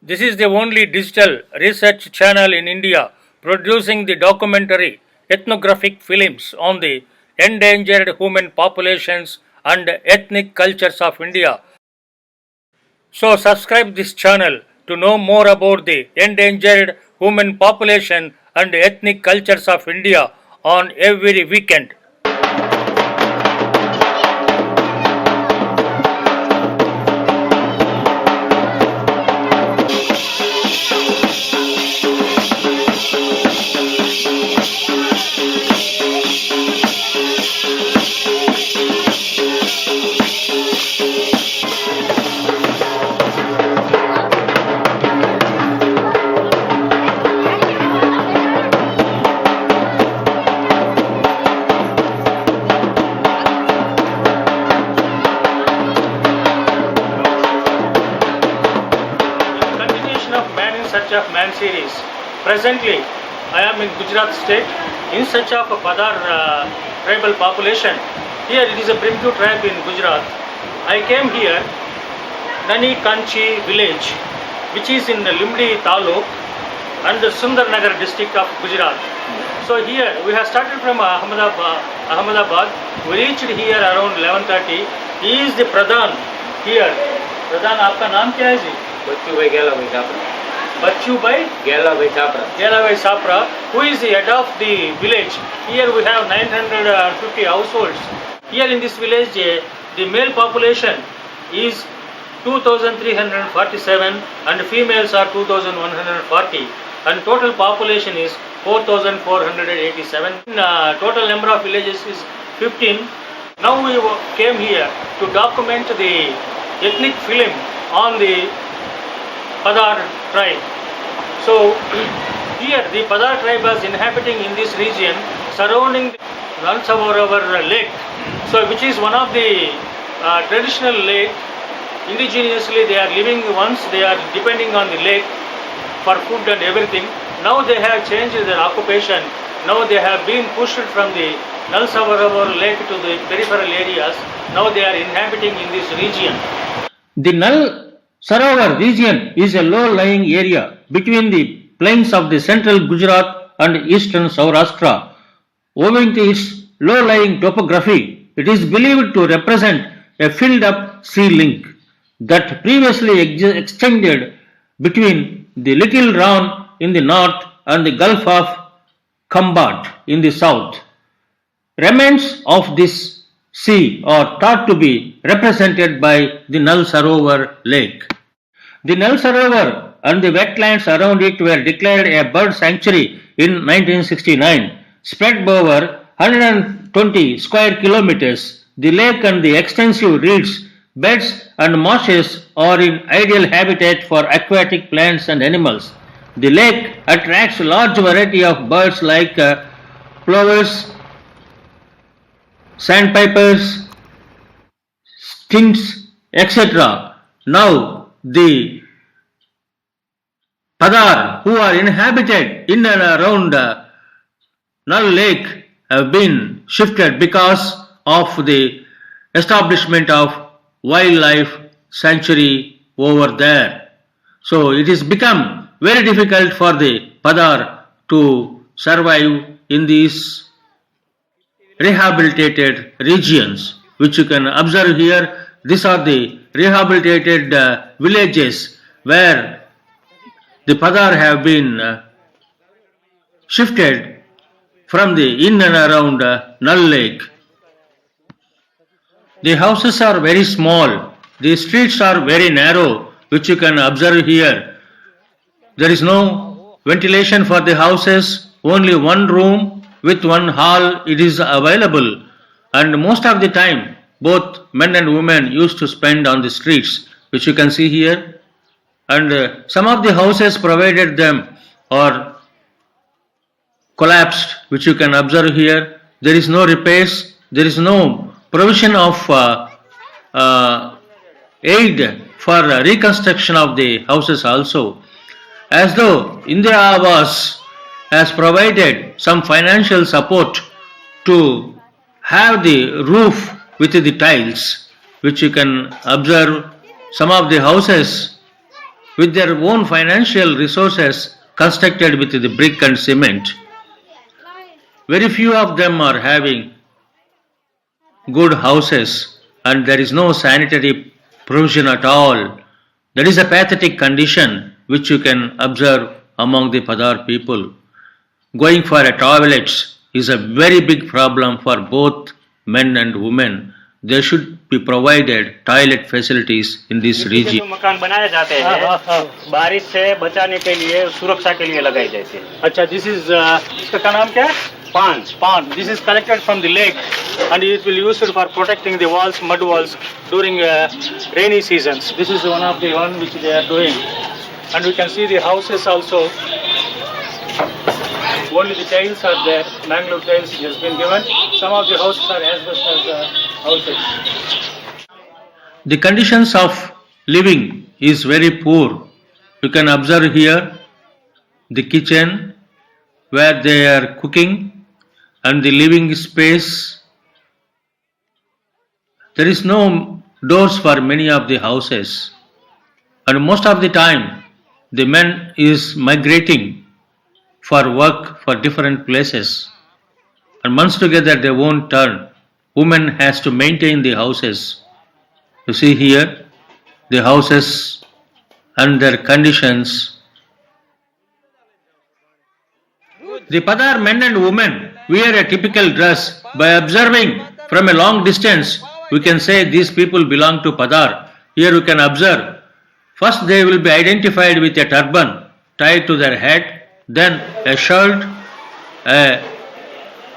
This is the only digital research channel in India producing the documentary ethnographic films on the endangered human populations and ethnic cultures of India. So subscribe this channel to know more about the endangered human population and ethnic cultures of India on every weekend. Of Man series. Presently, I am in Gujarat state in search of a Padhar tribal population. Here it is a primitive tribe in Gujarat. I came here, Nani Kanchi village, which is in the Limdi Taluk and the Sundarnagar district of Gujarat. So here we have started from Ahmedabad. We reached here around 11:30. He is the Pradhan here. Pradhan, आपका नाम क्या है जी? बच्चू भाई गेला भाई Sapra. Bachchu Bhai Gelabhai Sapra, who is the head of the village. Here we have 950 households. Here in this village, the male population is 2,347 and females are 2,140 and total population is 4,487. Total number of villages is 15. Now we came here to document the ethnic film on the Padhar tribe. So here the Padhar tribe was inhabiting in this region surrounding the Nal Lake, so which is one of the traditional lake. Indigenously they are living once, they are depending on the lake for food and everything. Now they have changed their occupation. Now they have been pushed from the Nal Lake to the peripheral areas. Now they are inhabiting in this region. The Nal Sarovar region is a low-lying area between the plains of the central Gujarat and eastern Saurashtra. Owing to its low-lying topography, it is believed to represent a filled-up sea link that previously extended between the Little Rann in the north and the Gulf of Khambat in the south. Remains of this sea are thought to be represented by the Nal Sarovar Lake. The Nal Sarovar and the wetlands around it were declared a bird sanctuary in 1969. Spread over 120 square kilometers, the lake and the extensive reeds, beds and marshes are in ideal habitat for aquatic plants and animals. The lake attracts a large variety of birds like plovers, sandpipers, stints, etc. Now, the Padhar who are inhabited in and around Nal Lake have been shifted because of the establishment of wildlife sanctuary over there. So it has become very difficult for the Padhar to survive in these rehabilitated regions, which you can observe here. These are the rehabilitated villages where the Padhar have been shifted from the in and around Nal Lake. The houses are very small. The streets are very narrow, which you can observe here. There is no ventilation for the houses, only one room with one hall it is available, and most of the time both men and women used to spend on the streets, which you can see here. And some of the houses provided them are collapsed, which you can observe here. There is no repairs, there is no provision of aid for reconstruction of the houses also. As though Indira Awas has provided some financial support to have the roof with the tiles, which you can observe. Some of the houses with their own financial resources constructed with the brick and cement. Very few of them are having good houses and there is no sanitary provision at all. That is a pathetic condition which you can observe among the Padhar people. Going for a toilet is a very big problem for both men and women. There should be provided toilet facilities in this जो region. मकान बनाए जाते हैं बारिश से बचाने के लिए सुरक्षा के लिए लगाई जाती है अच्छा, this is इसका नाम क्या है? Pond. This is collected from the lake and it will used for protecting the walls, mud walls during rainy seasons. This is one of the one which they are doing, and we can see the houses also. Only the tiles are there. Mangrove tiles has been given. Some of the houses are asbestos houses. The conditions of living is very poor. You can observe here the kitchen where they are cooking and the living space. There is no doors for many of the houses and most of the time the men is migrating for work for different places and months together they won't turn. Women has to maintain the houses. You see here the houses and their conditions. The Padhar men and women wear a typical dress. By observing from a long distance, we can say these people belong to Padhar. Here we can observe. First they will be identified with a turban tied to their head, then a shirt, a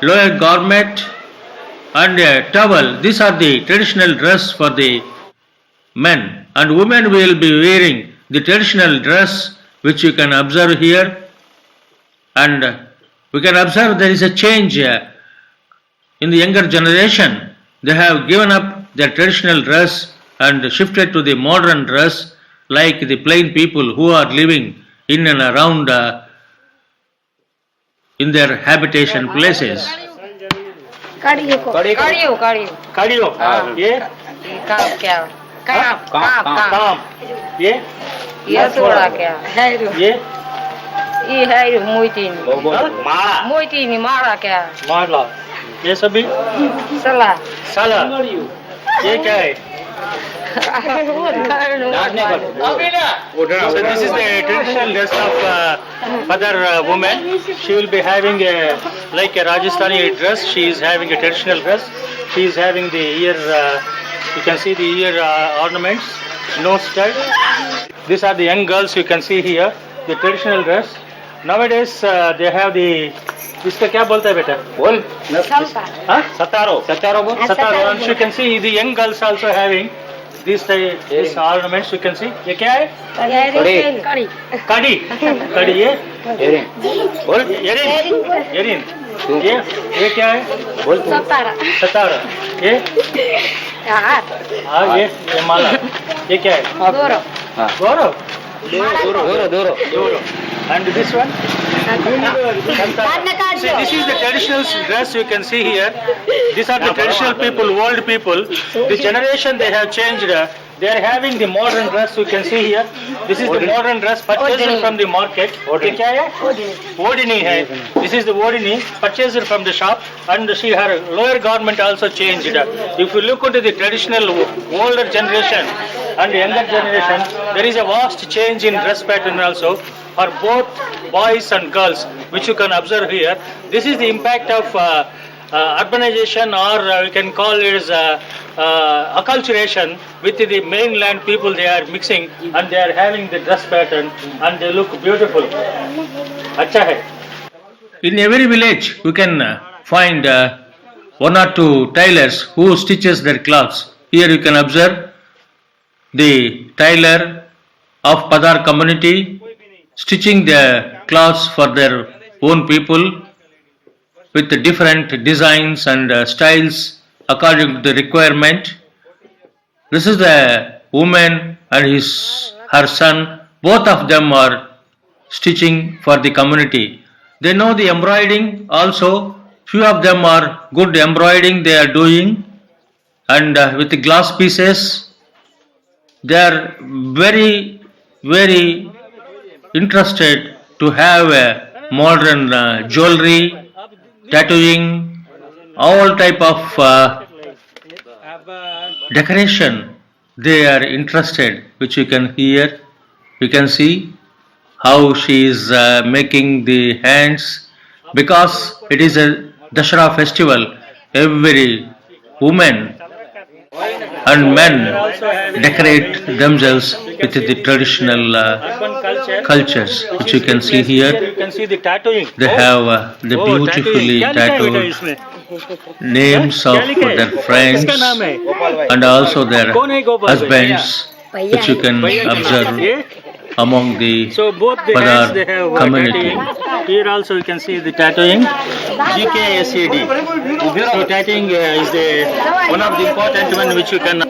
lower garment and a towel. These are the traditional dress for the men, and women will be wearing the traditional dress which you can observe here, and we can observe there is a change in the younger generation. They have given up their traditional dress and shifted to the modern dress like the plain people who are living in and around in their habitation places. कड़ियो ये काम ये थोड़ा क्या ये है मोइती मारा क्या मारला ये सभी सला साला ये क्या है? So this is the traditional dress of other woman. She will be having like a Rajasthani dress. She is having a traditional dress. She is having the ear. You can see the ear ornaments, nose stud. These are the young girls. You can see here the traditional dress. Nowadays they have the. इसका क्या बोलता है बेटा? बोल. हाँ? सतारो. And you can see the young girls also having these ornaments. You can see. ये क्या है? कड़ी ये. बोल. एरिन. ये क्या है? बोल. सतारा. ये. हाँ ये माला. ये क्या है? Doro. And this one? See, this is the traditional dress you can see here. These are the traditional people, old people. The generation they have changed. They are having the modern dress you can see here. This is the modern dress purchased from the market. ये क्या है? Odini है. This is the Odini purchased from the shop, and her lower garment also changed. If you look into the traditional older generation and younger generation, there is a vast change in dress pattern also for both boys and girls, which you can observe here. This is the impact of urbanization, or we can call it as acculturation with the mainland people. They are mixing and they are having the dress pattern and they look beautiful. अच्छा है. In every village, we can find one or two tailors who stitches their clothes. Here you can observe the tailor of Padhar community stitching their clothes for their own people with the different designs and styles according to the requirement. This is the woman and her son. Both of them are stitching for the community. They know the embroidering also. Few of them are good embroidering they are doing, and with the glass pieces they are very very interested to have a modern jewelry, tattooing, all type of decoration. They are interested, which you can hear. You can see how she is making the hands, because it is a Dashara festival. Every woman and men decorate themselves with the traditional cultures, which you can see here. You can see the tattooing. They have the beautifully tattooed names of their friends and also their husbands, which you can observe among the So both the hands they have Padhar community. tattooing. Here also you can see the tattooing. GKSAD. So tattooing is the one of the important one which you can.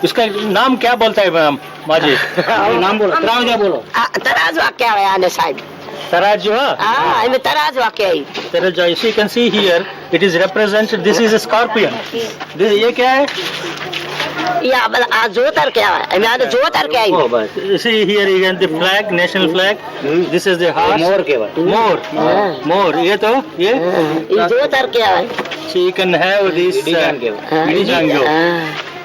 इसका नाम क्या बोलता है ma'am माजी नाम बोलो तराजू बोलो तराजू क्या है आने साइड तराजू हाँ इनमें तराजू क्या है तराजू you can see here it is represented this is a scorpion this ये क्या है ये जोतर क्या है इनमें आने जोतर क्या है you see here again the flag national flag this is the horse मोर के बाद मोर ये तो ये जोतर क्या है so you can have this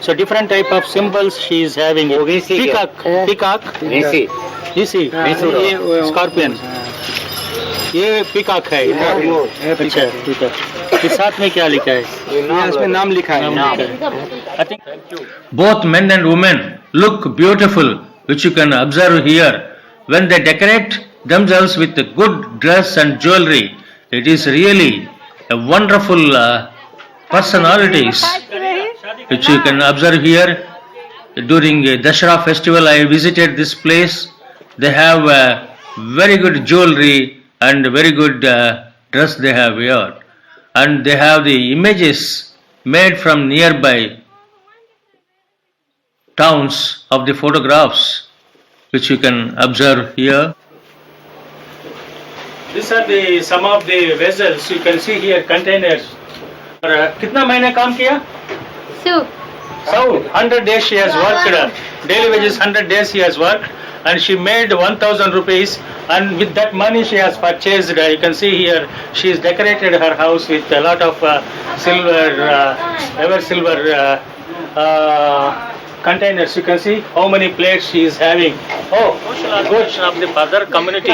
so different type of symbols she is having peacock you see ये scorpion ये peacock है अच्छा ठीक है इस साथ में क्या लिखा है इसमें नाम लिखा है I think Both men and women look beautiful, which you can observe here. When they decorate themselves with a good dress and jewelry, it is really a wonderful personalities, which you can observe here. During Dashara festival, I visited this place. They have very good jewelry and very good dress they have here, and they have the images made from nearby towns of the photographs, which you can observe here. These are the some of the vessels you can see here, containers. कितना महीने काम किया? So 100 days she has worked. Daily wages 100 days she has worked, and she made 1,000 rupees. And with that money she has purchased. You can see here she has decorated her house with a lot of silver, ever silver containers. You can see how many plates she is having. Oh, social organization of the Padhar community.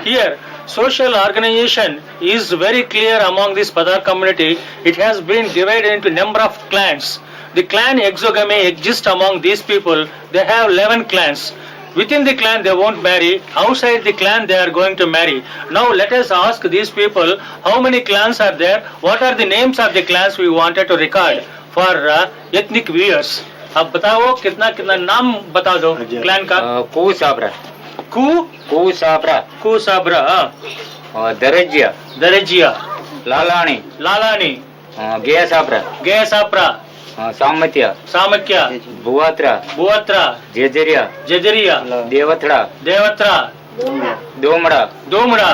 Here, social organization is very clear among this Padhar community. It has been divided into number of clans. The clan exogamy exists among these people. They have 11 clans. Within the clan they won't marry. Outside the clan they are going to marry. Now let us ask these people how many clans are there. What are the names of the clans we wanted to record for ethnic viewers. अब बताओ कितना कितना नाम बता दो clan का. कुसाबरा दरजिया लालानी गयासापरा सामक्या बुआत्रा जेजरिया देवत्रा दोमड़ा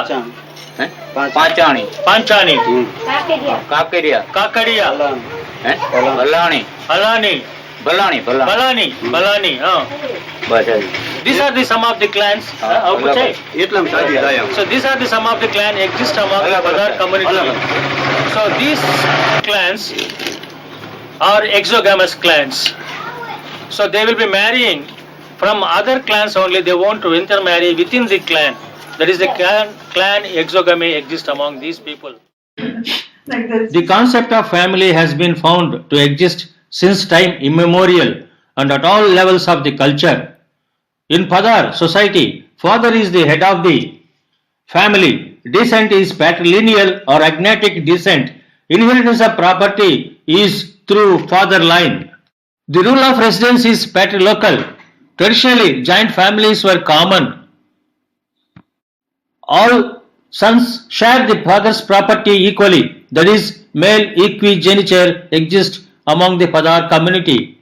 पांचानी Kakadiya Balani. These are the some of the clans. So these are the some of the clans exist among the Padhar community. So these clans are exogamous clans. So they will be marrying from other clans only. They won't intermarry within the clan. That is the clan exogamy exists among these people. The concept of family has been found to exist since time immemorial and at all levels of the culture. In Padhar society, father is the head of the family. Descent is patrilineal or agnatic descent. Inheritance of property is through father line. The rule of residence is patrilocal. Traditionally, joint families were common. All sons share the father's property equally. That is, male equigeniture exists among the Padhar community.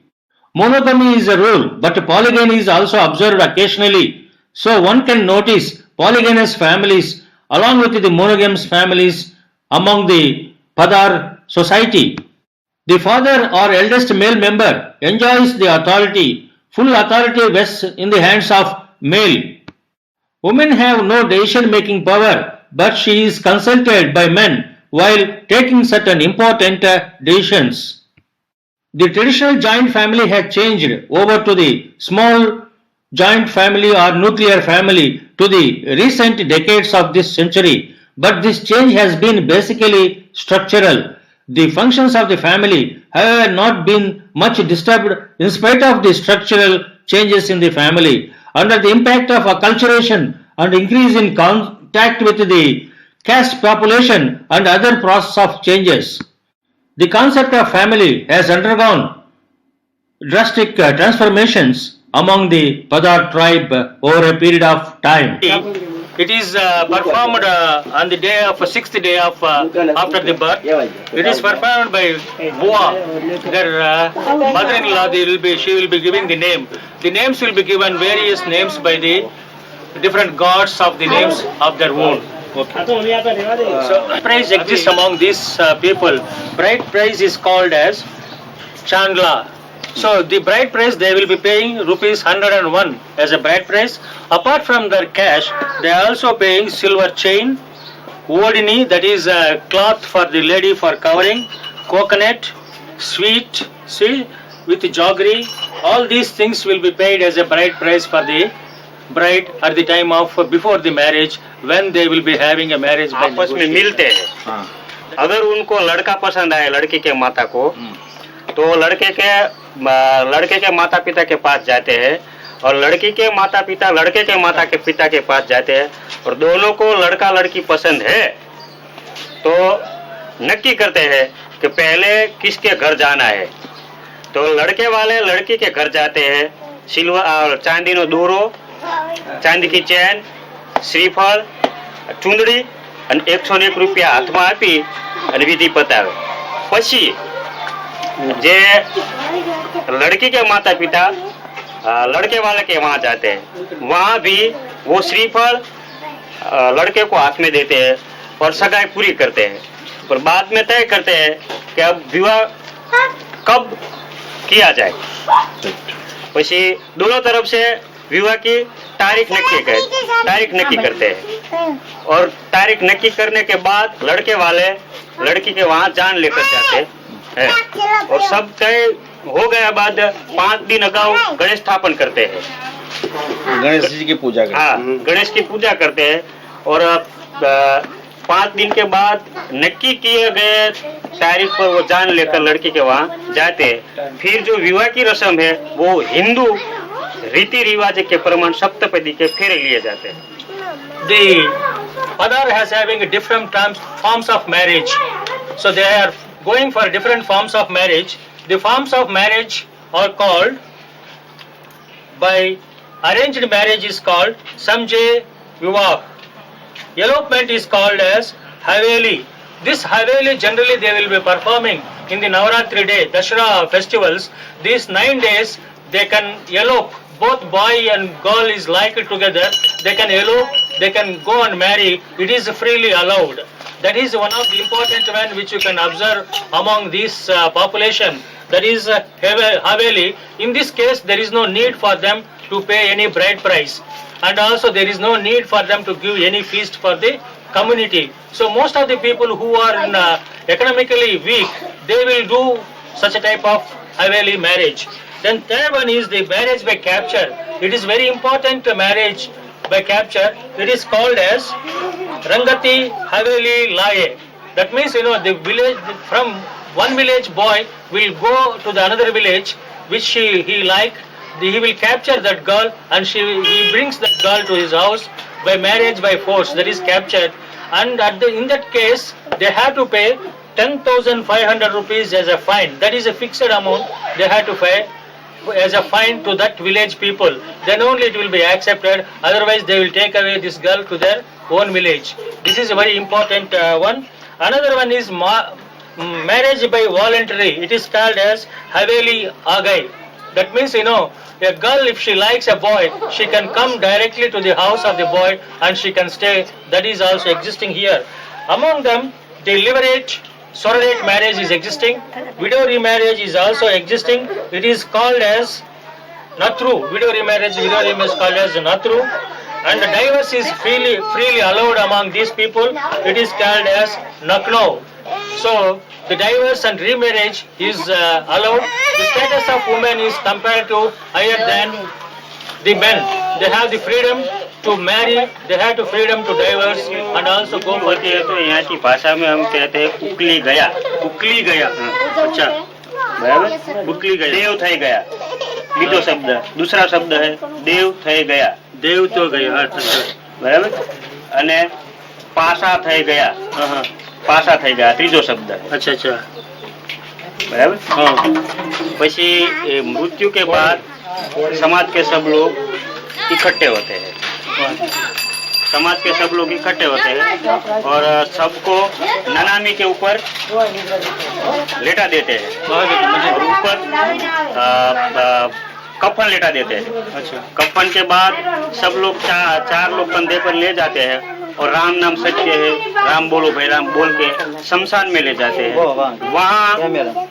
Monogamy is a rule, but polygamy is also observed occasionally. So one can notice polygynous families along with the monogamous families among the Padhar society. The father or eldest male member enjoys the authority. Full authority vests in the hands of male. Women have no decision-making power, but she is consulted by men while taking certain important decisions. The traditional joint family had changed over to the small joint family or nuclear family to the recent decades of this century, but this change has been basically structural. The functions of the family have not been much disturbed in spite of the structural changes in the family. Under the impact of acculturation and increase in contact with the caste population and other process of changes, the concept of family has undergone drastic transformations among the Padhar tribe over a period of time. It is performed on the day of sixth day of after the birth. It is performed by Bua. Their mother-in-law, she will be giving the name. The names will be given various names by the different gods of the names of their own. Okay. So price exists among these people. Bride price is called as Chandla. So the bride price they will be paying rupees 101 as a bride price. Apart from their cash, they are also paying silver chain, vodini, that is a cloth for the lady for covering, coconut, sweet, see, with jaggery. All these things will be paid as a bride price for the bride at the time of before the marriage, when they will be having a marriage. आपस में मिलते हैं. अगर उनको लड़का पसंद आए लड़की के माता को, तो लड़के के माता पिता के पास जाते हैं और लड़की के माता पिता लड़के के माता के पिता के पास जाते हैं और दोनों को लड़का लड़की पसंद है तो नक्की करते हैं कि पहले किसके घर जाना है. तो लड़के वाले लड़की के घर जाते हैं, सिल्वर चांदी नो दूरो, चांदी की चैन, श्रीफल, चुंदड़ी અને 101 રૂપિયા હાથમાં આપી અને વિધિ પતાવે. પછી जे लड़की के माता पिता लड़के वाले के वहां जाते हैं, वहां भी वो श्रीफल लड़के को हाथ में देते हैं और सगाई पूरी करते हैं. पर बाद में तय करते हैं कि अब विवाह कब किया जाए. પછી दोनों तरफ से विवाह की तारीख नक्की करते हैं और तारीख नक्की करने के बाद लड़के वाले लड़की के वहां जान लेकर जाते हैं और सब तय हो गया बाद 5 दिन अगाऊ गणेश स्थापन करते हैं. गणेश जी की पूजा करते हैं. हाँ, गणेश की पूजा करते हैं और 5 दिन के बाद नक्की किए गए तारीख पर वो जान लेकर लड़की के वहाँ जाते हैं. फिर जो विवाह की रस्म है वो हिंदू रीति रिवाज के प्रमाण सप्तपदी के फेरे लिए जाते हैं. The Padhar has having different forms of marriage. So they are going for different forms of marriage. The forms of marriage are called by arranged marriage is called Samjay Vivah. Elopement is called as Haveli. This Haveli generally they will be performing in the Navaratri day, Dashara festivals. These 9 days they can elope. Both boy and girl is like together. They can elope, they can go and marry. It is freely allowed. That is one of the important one which you can observe among this population. That is Haveli. In this case, there is no need for them to pay any bride price, and also there is no need for them to give any feast for the community. So most of the people who are economically weak, they will do such a type of Haveli marriage. Then third one is the marriage by capture. It is very important marriage by capture. It is called as Rangati Haveli Laye. That means, the village, from one village boy will go to the another village which he like. He will capture that girl and he brings that girl to his house by marriage by force. That is captured. And in that case, they have to pay 10,500 rupees as a fine. That is a fixed amount they have to pay as a fine to that village people. Then only it will be accepted. Otherwise, they will take away this girl to their own village. This is a very important one. Another one is marriage by voluntary. It is called as Haveli Agai. That means, a girl, if she likes a boy, she can come directly to the house of the boy and she can stay. That is also existing here. Among them, the literate surrogate marriage is existing. Widow remarriage is also existing. It is called as natru. Widow remarriage is called as natru. And the divorce is freely allowed among these people. It is called as nakno. So the divorce and remarriage is allowed. The status of women is compared to higher than the men. They have the freedom to marry, they have the freedom to divorce and also go for होती है तो यहाँ की भाषा में हम कहते हैं उकली गया। उकली गया। अच्छा, बराबर, उकली गया, देव થઈ ગયા, બીજો શબ્દ, दूसरा शब्द है देव થઈ ગયા, देव तो गया। अच्छा, બરાબર, અને પાસા થઈ ગયા, પાસા થઈ ગયા, ત્રીજો શબ્દ। अच्छा अच्छा, बराबर। પછી मृत्यु के बाद समाज के सब लोग इकट्ठे होते हैं, समाज के सब लोग इकट्ठे होते हैं और सबको ननामी के ऊपर लेटा देते हैं और ऊपर कफन लेटा देते हैं। अच्छा, कफन के बाद सब लोग चार लोग कंधे पर ले जाते हैं और राम नाम सत्य है, राम बोलो भाई राम बोल के शमशान में ले जाते हैं। वहाँ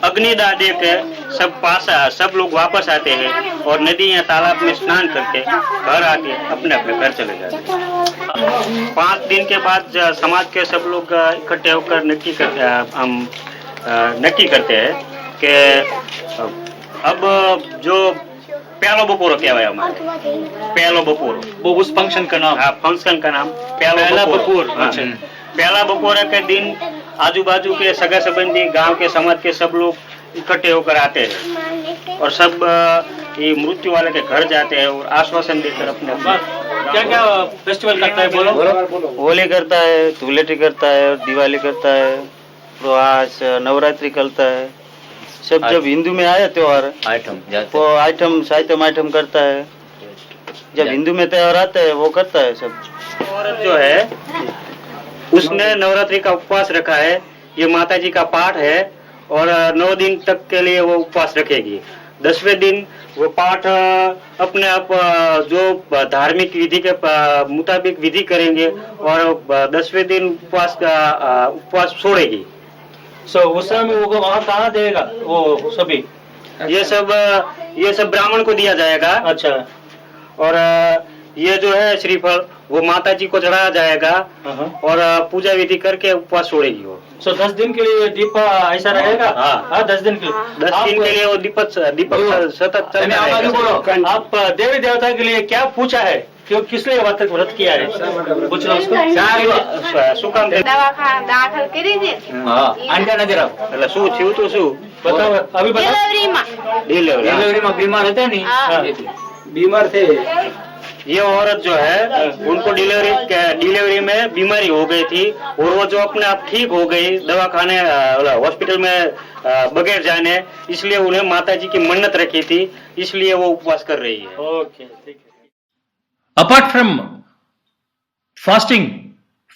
अग्निदाह दे के सब लोग वापस आते हैं और नदी या तालाब में स्नान करके घर आके अपने अपने घर चले जाते हैं। 5 दिन के बाद समाज के सब लोग इकट्ठे होकर नक्की करते हैं कि अब जो पहलो बपोरो कहवाय हमारे, पहलो बपोरो, वो उस फंक्शन का नाम। हाँ, फंक्शन का नाम पहला बपोर। अच्छा, पहला बपोर के दिन आजू बाजू के सगा संबंधी गांव के समाज के सब लोग इकट्ठे होकर आते हैं और सब ये मृत्यु वाले के घर जाते हैं और आश्वासन देकर अपने क्या क्या फेस्टिवल करता है बोलो? होली करता है, धुलेटी करता है, दिवाली करता है, तो आज नवरात्रि करता है। सब जब हिंदू में आया त्योहार वो आइटम करता है। जब हिंदू में त्योहार आता है वो करता है सब। औरत जो है उसने नवरात्रि का उपवास रखा है, ये माता जी का पाठ है और 9 दिन तक के लिए वो उपवास रखेगी। 10वें दिन वो पाठ अपने आप जो धार्मिक विधि के मुताबिक विधि करेंगे और 10वें दिन उपवास छोड़ेगी। सो उस समय वो वहाँ कहाँ देगा वो सभी? ये सब ब्राह्मण को दिया जाएगा। अच्छा, और ये जो है श्रीफल वो माता जी को चढ़ाया जाएगा और पूजा विधि करके उपवास छोड़ेगी वो। सो 10 दिन के लिए दीप ऐसा रहेगा? हाँ, 10 दिन के लिए। 10 दिन के लिए वो दीपक सतत चलता रहेगा। आप देवी देवता के लिए क्या पूछा है? क्यों, किस लिए व्रत किया है? पूछ लो उसको। શું કામ દવાખાના દાખલ કરી દે। अंडा नजर आओ। એટલે શું થયું તો શું बताओ, अभी बताओ। डिलीवरी में बीमार रहते नहीं? बीमार थे। ये औरत जो है उनको डिलीवरी में बीमारी हो गई थी और वो जो अपने आप ठीक हो गई दवाखाने हॉस्पिटल में बगैर जाने, इसलिए उन्हें माता जी की मन्नत रखी थी, इसलिए वो उपवास कर रही है। ओके, ठीक है। Apart from fasting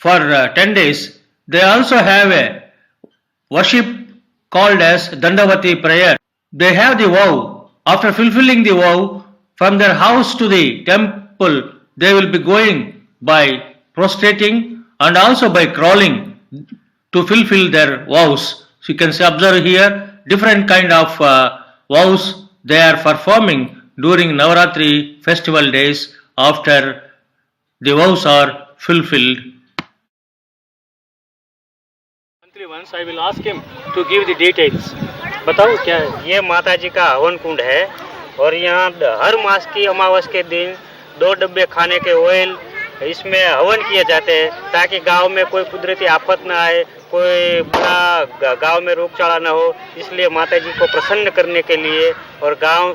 for 10 days, they also have a worship called as Dandavati prayer. They have the vow. After fulfilling the vow, from their house to the temple, they will be going by prostrating and also by crawling to fulfill their vows. So you can observe here different kind of vows they are performing during Navaratri festival days after the vows are fulfilled. Once I will ask him to give the details. बताओ क्या है? ये माता जी का हवन कुंड है और यहाँ हर मास की अमावस के दिन 2 डब्बे खाने के ऑयल इसमें हवन किए जाते हैं ताकि गांव में कोई कुदरती आफत न आए, कोई बड़ा गांव में रोगचाला न हो, इसलिए माता जी को प्रसन्न करने के लिए और गांव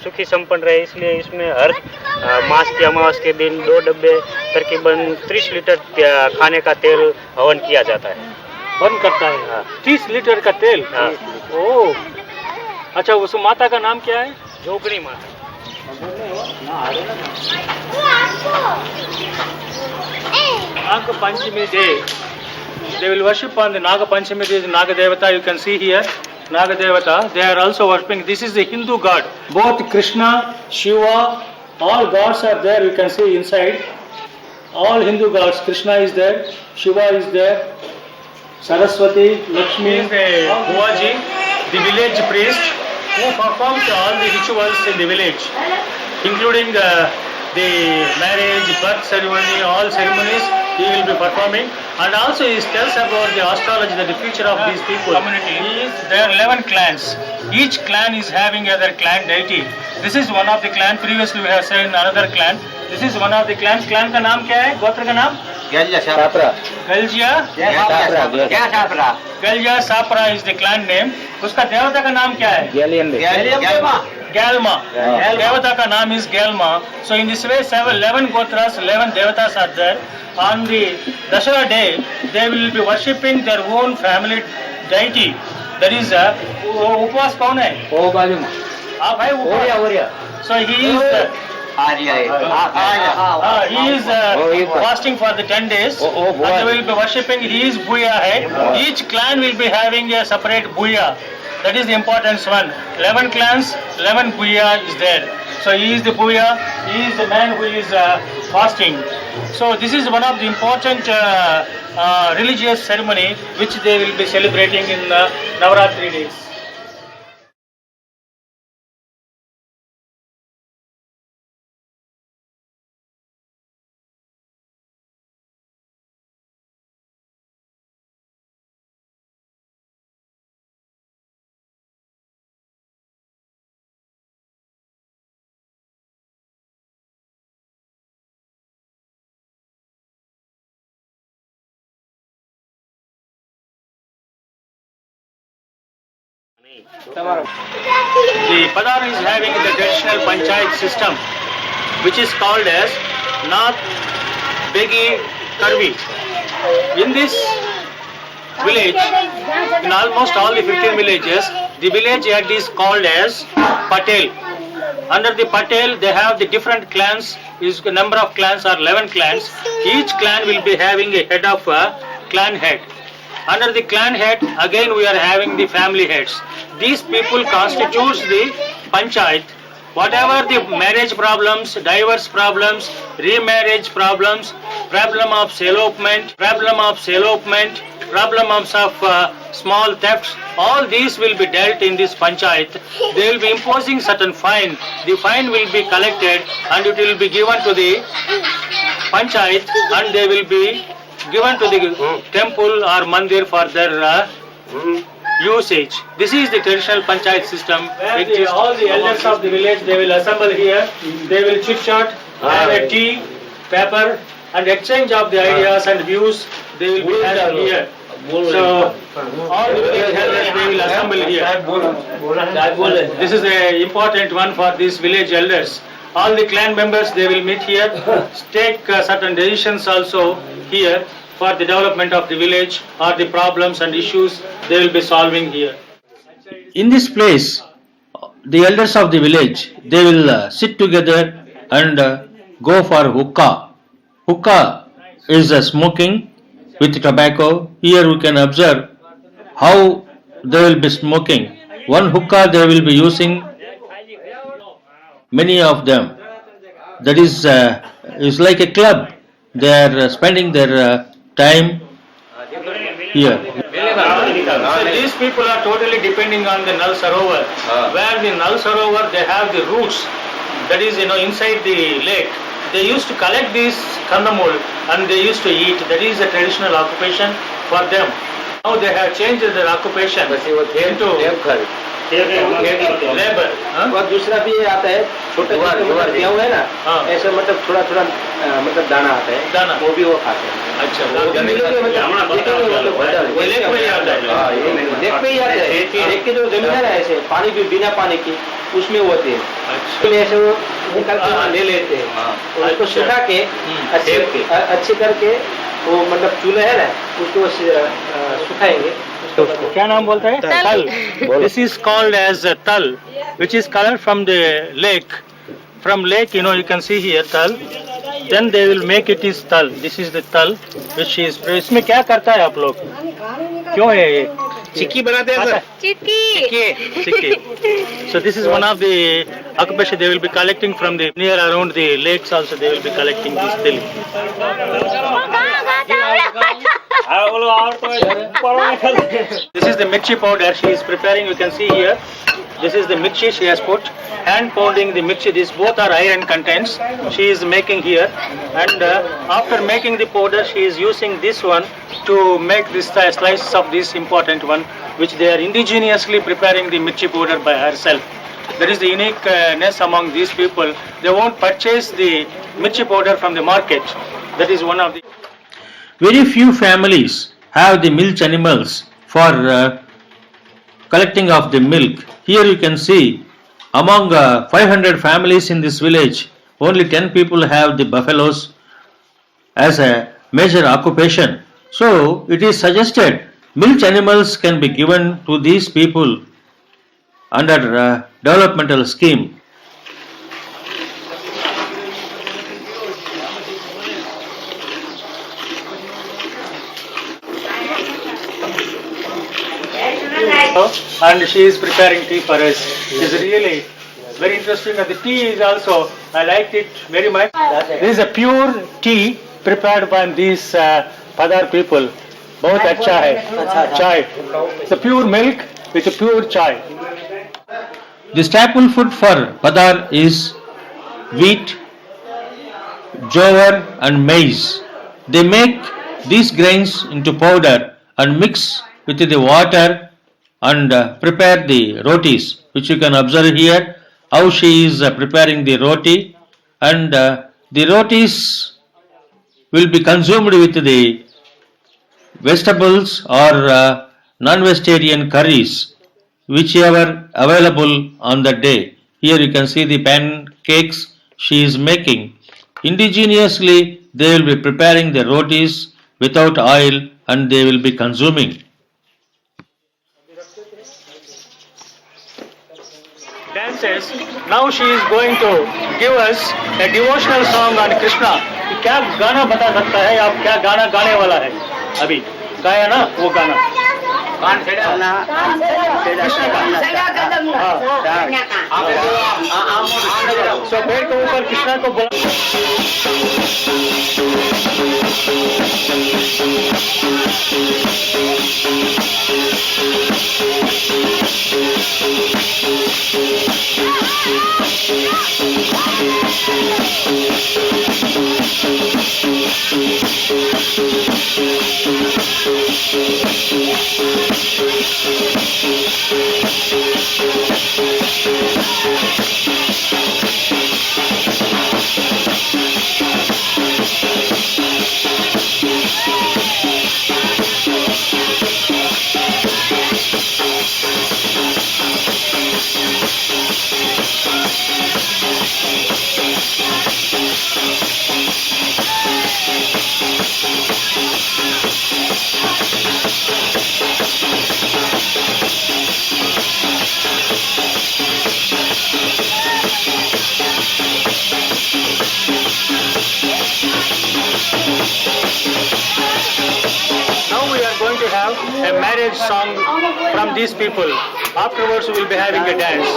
सुखी संपन्न रहे, इसलिए इसमें हर मास की अमावस के दिन 2 डब्बे तकरीबन 30 लीटर खाने का तेल हवन किया जाता है। हवन करता है? 30 लीटर का तेल? ओह, अच्छा। उस माता का नाम क्या है? जोगनी माता। Naga Panchami day, they will worship on the Naga Panchami day, the Naga Devata. You can see here, Naga Devata. They are also worshipping. This is the Hindu god. Both Krishna, Shiva, all gods are there. You can see inside. All Hindu gods. Krishna is there, Shiva is there, Saraswati, Lakshmi is the Buaji, the village priest who performs all the rituals in the village, including the marriage, birth ceremony, all ceremonies he will be performing, and also he tells about the astrology, the future of these people. There are 11 clans. Each clan is having other clan deity. This is one of the clan. Previously we have seen another clan. This is one of the clans. Clan का नाम क्या है? गोत्र का नाम? Galja Sapra. Galja Sapra is the clan name. उसका देवता का नाम क्या है? Galma. Devata ka naam is Galma. So in this way, 11 Gotras, 11 Devatas are there. On the Dashara day, they will be worshipping their own family deity. That is, Upvas kaun hai? आप है Upvas. So he is fasting for the 10 days. And they will be worshipping his Bhuya hai. Each clan will be having a separate Bhuya. That is the importance one. 11 clans, 11 Bhuya is there. So he is the Bhuya, he is the man who is fasting. So this is one of the important religious ceremony which they will be celebrating in Navaratri days. The Padhar is having the traditional panchayat system, which is called as Nath Begi Karvi. In this village, in almost all the 15 villages, the village head is called as Patel. Under the Patel, they have the different clans. Is the number of clans are 11 clans. Each clan will be having a head of a clan head. Under the clan head, again we are having the family heads. These people constitutes the panchayat. Whatever the marriage problems, divorce problems, remarriage problems, problem of elopement, problem of small thefts, all these will be dealt in this panchayat. They will be imposing certain fine. The fine will be collected and it will be given to the panchayat and they will be given to the temple or mandir for their usage. This is the traditional panchayat system. All the elders of the village, they will assemble here. They will chit chat, have a tea, paper, and exchange of the ideas and views. They will be having here. So all the village elders, they will assemble here. This is an important one for these village elders. All the clan members, they will meet here, take certain decisions also here for the development of the village or the problems and issues they will be solving here. In this place, the elders of the village, they will sit together and go for hookah. Hookah is smoking with tobacco. Here we can observe how they will be smoking. One hookah they will be using many of them. That is like a club. They are spending their time here. So these people are totally depending on the Nal Sarovar. Where the Nal Sarovar, they have the roots, that is, inside the lake. They used to collect these kandamul and they used to eat. That is a traditional occupation for them. Now they have changed their occupation into labor. और दूसरा भी ये आता है छोटे गेहूँ है ना, ऐसे मतलब थोड़ा थोड़ा मतलब दाना आता है, दाना वो भी वो खाते हैं. अच्छा, लेक में ही आता है. लेक में ही आता है. लेक की जो जमीन है ना, ऐसे पानी भी बिना पानी की उसमें होते हैं. ऐसे वो निकाल के ले लेते हैं. उसको सुखा के अच्छे करके वो मतलब चूल्हा है ना, उसको सुखाएंगे. क्या नाम बोलता है? Tal. This is called as tal, which is colored from the lake. From lake, you can see here tal. Then they will make it is tal. This is the tal, which is. इसमें क्या करता है आप लोग? क्यों है ये? चिक्की बनाते हैं sir. Chikki. So this is one of the occupation they will be collecting from the near around the lakes. Also they will be collecting this till. This is the mirchi powder she is preparing. You can see here. This is the mirchi she has put. Hand pounding the mirchi. These both are iron contents. She is making here. And after making the powder, she is using this one to make this slices of this important one, which they are indigenously preparing the mirchi powder by herself. There is the uniqueness among these people. They won't purchase the mirchi powder from the market. That is one of the... Very few families have the milch animals for collecting of the milk. Here you can see among 500 families in this village, only 10 people have the buffaloes as a major occupation. So it is suggested milch animals can be given to these people under developmental scheme. And she is preparing tea for us. It's really very interesting. And the tea is also, I liked it very much. This is a pure tea prepared by these Padhar people. बहुत अच्छा है chai. It's a pure milk with a pure chai. The staple food for Padhar is wheat, jowar and maize. They make these grains into powder and mix with the water and prepare the rotis, which you can observe here how she is preparing the roti, and the rotis will be consumed with the vegetables or non-vegetarian curries, whichever available on the day. Here you can see the pancakes she is making. Indigenously they will be preparing the rotis without oil and they will be consuming. Dances. Now she is going to give us a devotional song on Krishna. क्या गाना बता सकता है आप क्या गाना गाने वाला है अभी गाया ना वो गाना कृष्ण का सो पेड़ के ऊपर कृष्णा को बोला a marriage song from these people. Afterwards we will be having a dance.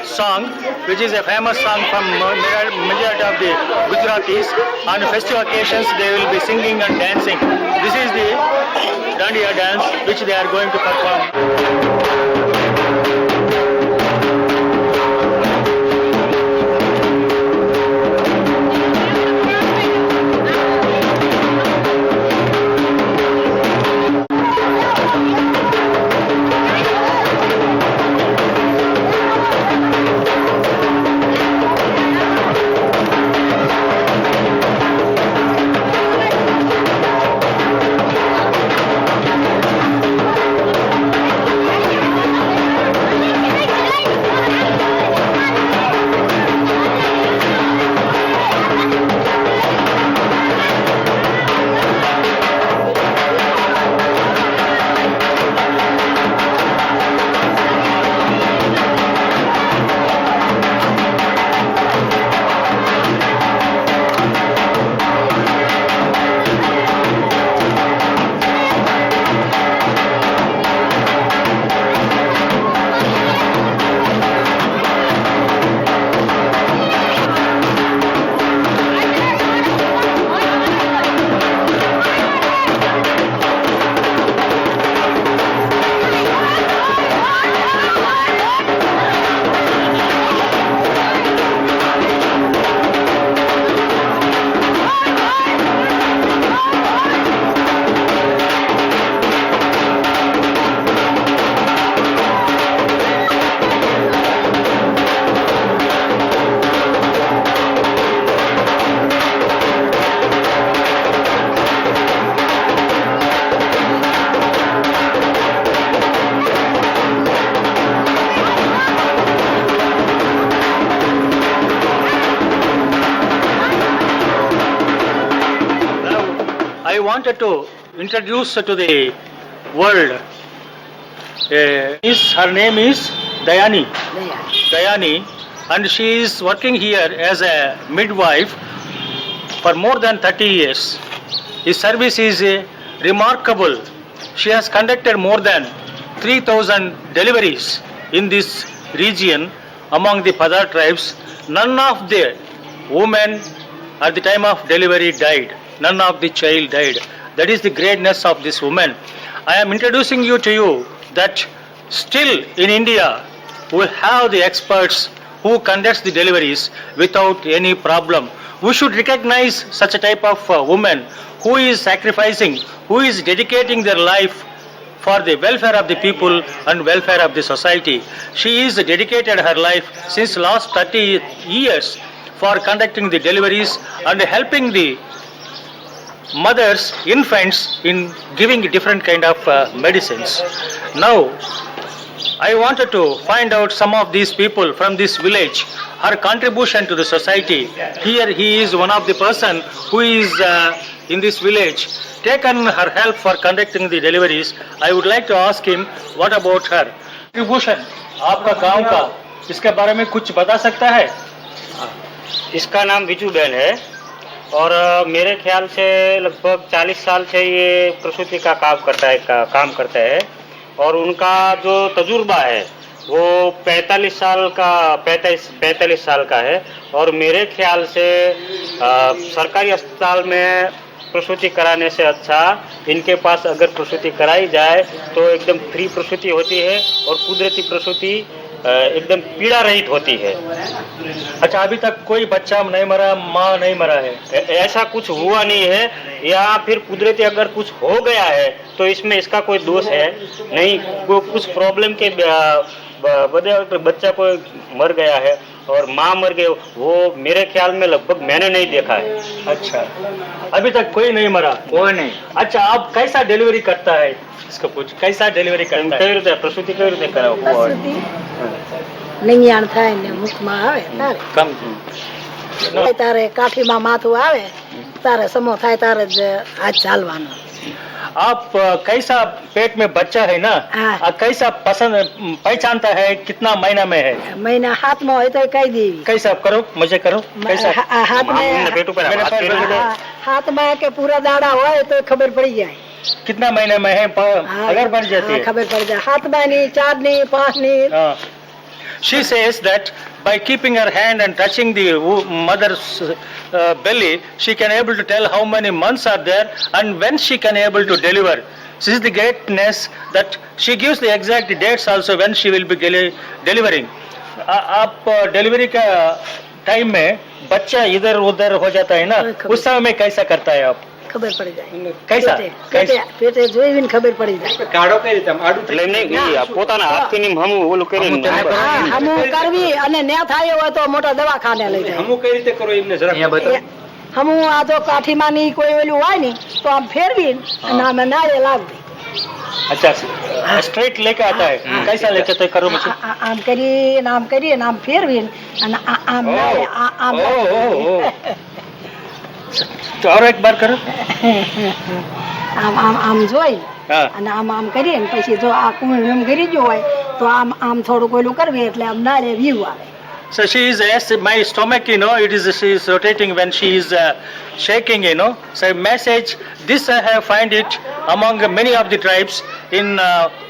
Song, which is a famous song from majority of the Gujaratis. On festive occasions they will be singing and dancing. This is the Dandiya dance which they are going to perform. wanted to introduce to the world. Her name is Dayani, and she is working here as a midwife for more than 30 years. His service is remarkable. She has conducted more than 3,000 deliveries in this region among the Padhar tribes. None of the women at the time of delivery died. None of the child died. That is the greatness of this woman. I am introducing you to you that still in India we have the experts who conducts the deliveries without any problem. We should recognize such a type of woman who is sacrificing, who is dedicating their life for the welfare of the people and welfare of the society. She is dedicated her life since last 30 years for conducting the deliveries and helping the mothers, infants in giving different kind of medicines. Now, I wanted to find out some of these people from this village, her contribution to the society. Here he is one of the person who is in this village, taken her help for conducting the deliveries. I would like to ask him, what about her contribution? आपका गांव का इसके बारे में कुछ बता सकता है? इसका नाम बिजू बहन है और मेरे ख्याल से लगभग 40 साल से ये प्रसूति का काम करता है और उनका जो तजुर्बा है वो 45 साल का है और मेरे ख्याल से सरकारी अस्पताल में प्रसूति कराने से अच्छा इनके पास अगर प्रसूति कराई जाए तो एकदम फ्री प्रसूति होती है और कुदरती प्रसूति एकदम पीड़ा रहित होती है। अच्छा, अभी तक कोई बच्चा नहीं मरा, माँ नहीं मरा है? ऐसा कुछ हुआ नहीं है या फिर कुदरती अगर कुछ हो गया है तो इसमें इसका कोई दोष है नहीं। कुछ प्रॉब्लम के वजह बच्चा कोई मर गया है और माँ मर गए, वो मेरे ख्याल में लगभग मैंने नहीं देखा है। अच्छा, अभी तक कोई नहीं मरा? कोई नहीं। अच्छा, आप कैसा डिलीवरी करता है इसको पूछ, कैसा डिलीवरी करता है? प्रसूति कई रीते कराओ? नहीं आणता है ने मुख में आवे तारे कम तारे काठी में माथू आवे तारे समो थाय तारे आज चालवानो। आप कैसा पेट में बच्चा है ना, कैसा पसंद पहचानता है कितना महीना में है? महीना हाथ में हो तो कह दी। कैसा करो, मजे करो, कैसा हाथ में हाथ में के पूरा दाड़ा हुआ है तो खबर पड़ जाए कितना महीने में है, अगर बढ़ जाती है खबर पड़ जाए। हाथ में नहीं, 4 नहीं, 5 नहीं। She says that by keeping her hand and touching the mother's belly, she can able to tell how many months are there and when she can able to deliver. This is the greatness that she gives the exact dates also when she will be delivering. आप delivery का time में बच्चा इधर उधर हो जाता है ना, उस समय में कैसा करता है आप? खबर पड़ जाए कैसा पेटे જોઈને ખબર પડી જાય કાઢો કઈ રીતે આડું એટલે નહીં પોતાના હાથથી હમ ઓલું કરીને હમુ કરવી અને ન થાય હોય તો મોટા દવાખાને લઈ જાય। હમુ કઈ રીતે કરો એમને જરા અહીંયા બતાવો। હમુ આ તો કાઠીમાંની કોઈ ઓલું હોય ને તો આમ ફેરવી અને આમ નાળે લાગવી। अच्छा, स्ट्रेट लेके आता है, कैसा लेके तो करो मुझे? आम करिए आम फेरवी आम आम तो और एक बार करो। आम आम आम જોઈ અને આમ આમ કરીએ ને પછી જો આ કુણ એમ કરી જો હોય તો આમ આમ થોડું કોઈલું કરવી એટલે આમ નાળે વ્યૂ આવે। So she is, yes, my stomach, she is rotating when she is shaking, So message, this I have find it among many of the tribes. In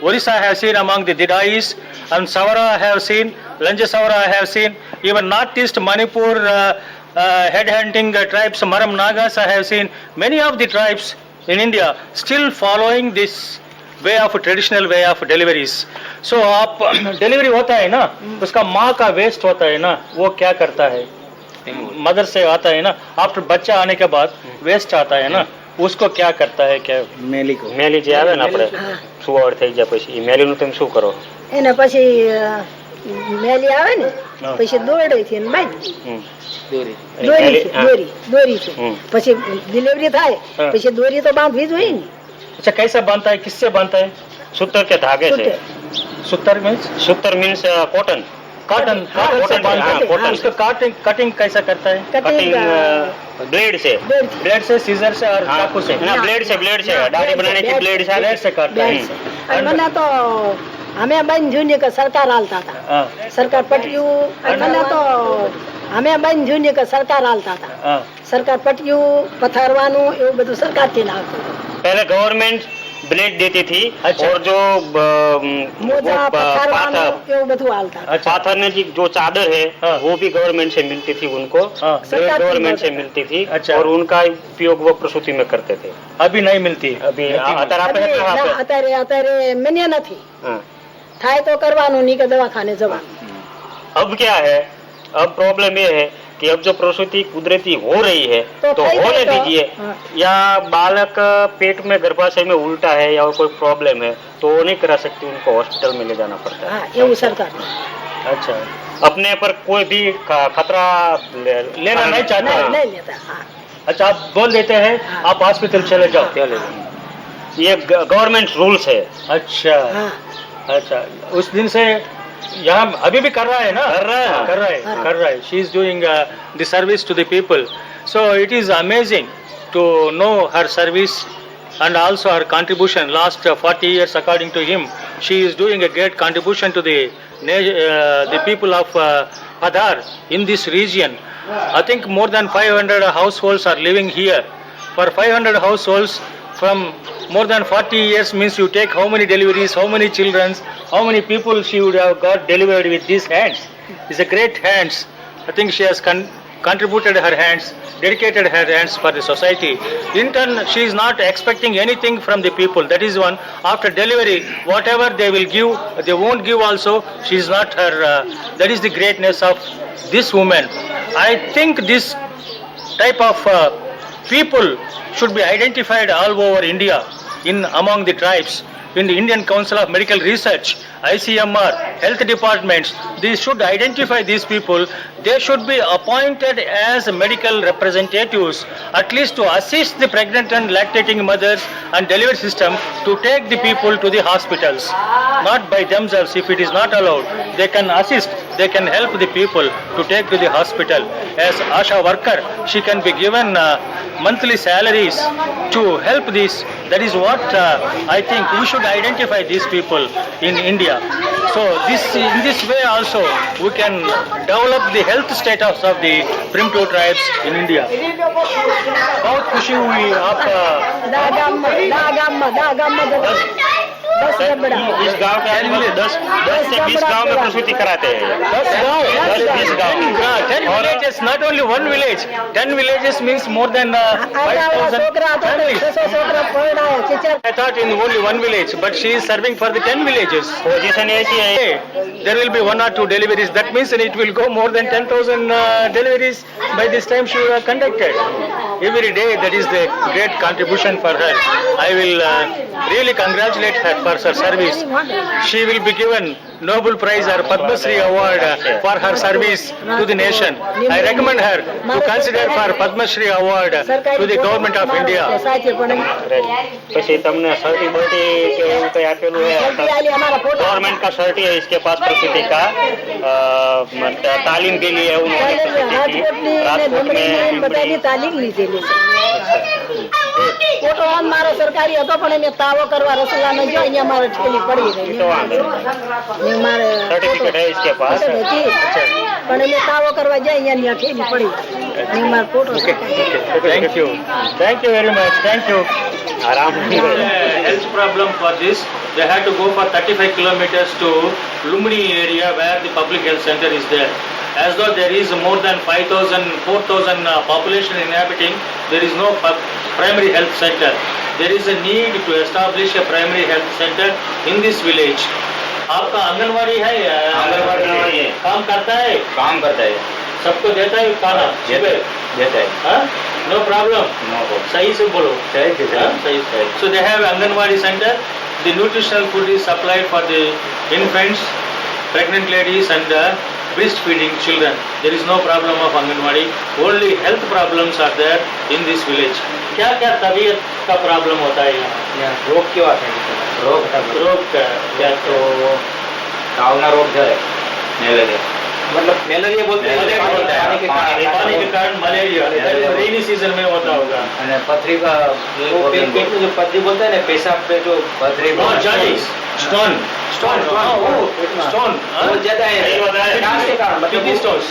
Orissa I have seen among the Didais, and Savara I have seen, Lanja Savara I have seen, even Northeast Manipur headhunting tribes, Maram Nagas I have seen. Many of the tribes in India still following this way of traditional way of deliveries. So आप delivery होता है ना, उसका माँ का waste होता है ना, वो क्या करता है? मदर से आता है ना, आफ्टर बच्चा आने के बाद वेस्ट आता है ना, उसको क्या करता है? क्या મેલી જે આવે ને આપણે સુવાવડ થઈ જાય પછી એ મેલીનું તમે શું કરો? એને પછી મેલી આવે ને પછી દોરડેથી ને બાંધી દોરીથી પછી ડિલિવરી થાય પછી દોરી તો બાંધવી જોઈએ ને। अच्छा, कैसा बांधता है, किससे बांधता है? सूतर के धागे से। सूतर मीन्स? सूतर मीन्स कॉटन। कॉटन से बांधते हैं। कॉटन उसको कटिंग कैसा करता है? कटिंग ब्लेड से ब्लेड से, सीजर से और चाकू से? ब्लेड से दाढ़ी बनाने की ब्लेड से काटता है। और मैंने तो हमें बन जूनियर का सरकार आलता था, सरकार पटियू। और मैंने तो हमें बन जूनियर का सरकार आलता था, सरकार पटियू पथरवानू ये બધું सरकार के नाम। पहले गवर्नमेंट ब्लेड देती थी। अच्छा। और जो मोजा पथरवानू ये બધું आलता था। पाथर ने की जो चादर है वो भी गवर्नमेंट से मिलती थी उनको, सरकार गवर्नमेंट से मिलती थी। अच्छा। और उनका उपयोग वो प्रसूति में करते थे। अभी नहीं मिलती? अभी અત્યારે અત્યારે મને નથી हाँ। થાય તો કરવાનું નહીં કે દવાખાને જવાનું। अब क्या है, अब प्रॉब्लम ये है कि अब जो प्रसूति कुदरती हो रही है तो होने दीजिए, या बालक पेट में गर्भाशय में उल्टा है या कोई प्रॉब्लम है तो वो नहीं करा सकती, उनको हॉस्पिटल में ले जाना पड़ता है। हाँ, ये सरकार। अच्छा, अपने पर कोई भी खतरा लेना नहीं चाहता? नहीं लेता। हाँ। अच्छा, आप बोल देते हैं आप हॉस्पिटल चले जाओ, ये गवर्नमेंट रूल्स है। अच्छा। हाँ। अच्छा, उस दिन से यहाँ अभी भी कर रहा है ना? कर रहा है। She is doing the service to the people, so it is amazing to know her service and also her contribution last 40 years according to him. She is doing a great contribution to the people of Padhar in this region. I think more than 500 households are living here. For 500 households from more than 40 years means you take how many deliveries, how many children, how many people she would have got delivered with these hands. It's a great hands. I think she has contributed her hands, dedicated her hands for the society. In turn, she is not expecting anything from the people. That is one. After delivery, whatever they will give, they won't give also. She is not her. That is the greatness of this woman. I think this type of people should be identified all over India, in among the tribes. In the Indian Council of Medical Research, ICMR, health departments, they should identify these people. They should be appointed as medical representatives, at least to assist the pregnant and lactating mothers and delivery system to take the people to the hospitals. Not by themselves, if it is not allowed. They can assist, they can help the people to take to the hospital. As Asha worker, she can be given monthly salaries to help this. That is what I think we should identify these people in India. So in this way also we can develop the health status of the primitive tribes in India. बहुत खुशी हुई आप इस गांव के आदमी 10 से 20 गांव में प्रसूति कराते हैं। 10 गांव, 10-20 गांव। 10 villages, not only one village. 10 villages means more than 5,000 families. I thought in only one village, but she is serving for the 10 villages. Position ऐसी है, There will be 1 or 2 deliveries. That means it will go more than 10,000 deliveries by this time she will have conducted. Every day, that is the great contribution for her. I will really congratulate her for her service. She will be given Nobel Prize or Padma Shri Award for her service to the nation. I recommend her to consider for Padma Shri Award to the government of India. પછી તમને सर्टी Bertie के એવું કઈ આપેલું है? Government का सर्टी है इसके पास प्रसूति का, तालीम के लिए राजकोट में तालीम लीधેલી છે। ફોટો મારો સરકારી હતો પણ મેં તાવો કરવા રસોડા ન જો અહીંયા મારે ઠેલી પડી રહી ને મારે सर्टिफिकेट है इसके पास। પણ મેં તાવો કરવા જાય અહીંયા ઠેલી પડી ને મારો photo. Thank you very much. Thank you. आराम Health problem for this, they had to go for 35 kilometers to Lumni area where the public health center is there. As though there is more than 4,000 population inhabiting, there is no primary health center. There is a need to establish a primary health center in this village. आपका आंगनवाड़ी है? आंगनवाड़ी है। काम करता है? काम करता है, सबको देता है खाना? देता है। No problem. सही से बोलो। सही। So they have Anganwadi center. The nutritional food is supplied for the infants, pregnant ladies and breastfeeding children. There is no problem of Anganwadi. Only health problems are there in this village. क्या क्या तबीयत का problem होता है यहाँ? रोग क्यों आते हैं? रोग का क्या? तो तावना रोग है, मतलब मलेरिया बोलते हैं, पानी के कारण मलेरिया रेनी सीजन में होता होगा। पथरी का पेट में जो पथरी बोलते हैं ना, पेशाब पे जो पथरी स्टोन बहुत ज्यादा है के कारण, मतलब स्टोन्स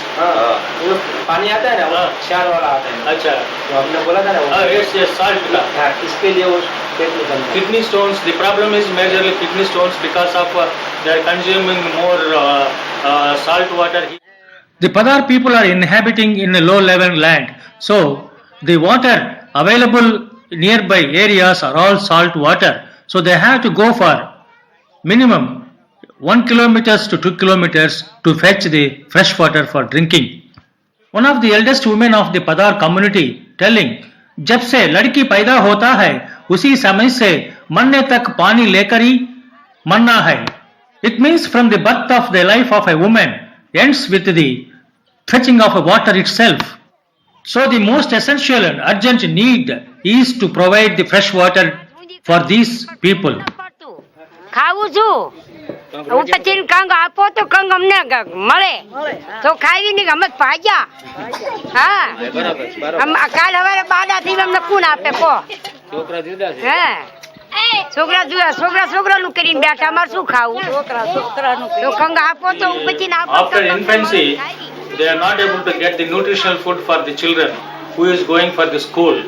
पानी आता है ना, वो क्षार वाला आता है। अच्छा, तो हमने बोला था ना साल्ट का, इसके लिए वो पेट में बनता है। Kidney stones, the problem is majorly kidney stones because of they are consuming more salt water. The Padhar people are inhabiting in a low-level land, so the water available nearby areas are all salt water. So they have to go for minimum 1 kilometers to 2 kilometers to fetch the fresh water for drinking. One of the eldest women of the Padhar community telling, जब से लड़की पैदा होता है उसी समय से मरने तक पानी लेकर ही मरना है. It means from the birth of the life of a woman ends with the fetching of water itself. So the most essential and urgent need is to provide the fresh water for these people. ખાવું છું ઉપચીન king આપો તો king અમને મળે તો ખાવી નહીં અમે ભાગ્યા હા કાલ હવારે બાદા થી અમને કોણ આપે કો છોકરા જુદા છે હે છોકરા જુદા છોકરાનું કરીને બેઠા અમાર શું ખાવું છોકરાનું તો કંગ આપો તો ઉપચીન આપો After infancy, they are not able to get the nutritional food for the children who is going for the school.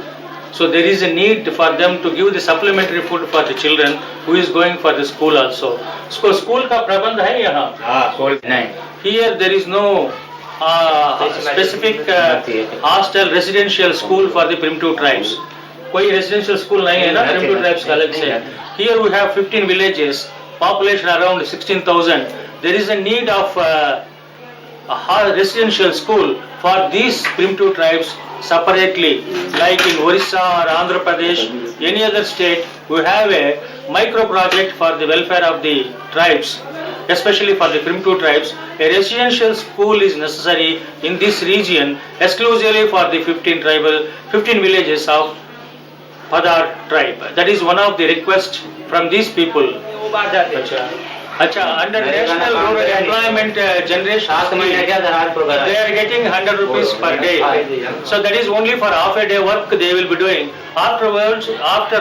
So there is a need for them to give the supplementary food for the children who is going for the school also. So school का प्रबंध है यहाँ? school नहीं. Here there is no specific hostel residential school for the primitive tribes. कोई residential school नहीं है ना primitive tribes का अलग से. Here we have 15 villages, population around 16,000. There is a need of a residential school for these primitive tribes separately, like in Orissa or Andhra Pradesh, any other state, we have a micro project for the welfare of the tribes, especially for the primitive tribes. A residential school is necessary in this region exclusively for the 15 villages of Padhar tribe. That is one of the requests from these people. Acha, under National Rural Employment Generation scheme, they are getting 100 rupees per day. So that is only for half a day work they will be doing. Afterwards, after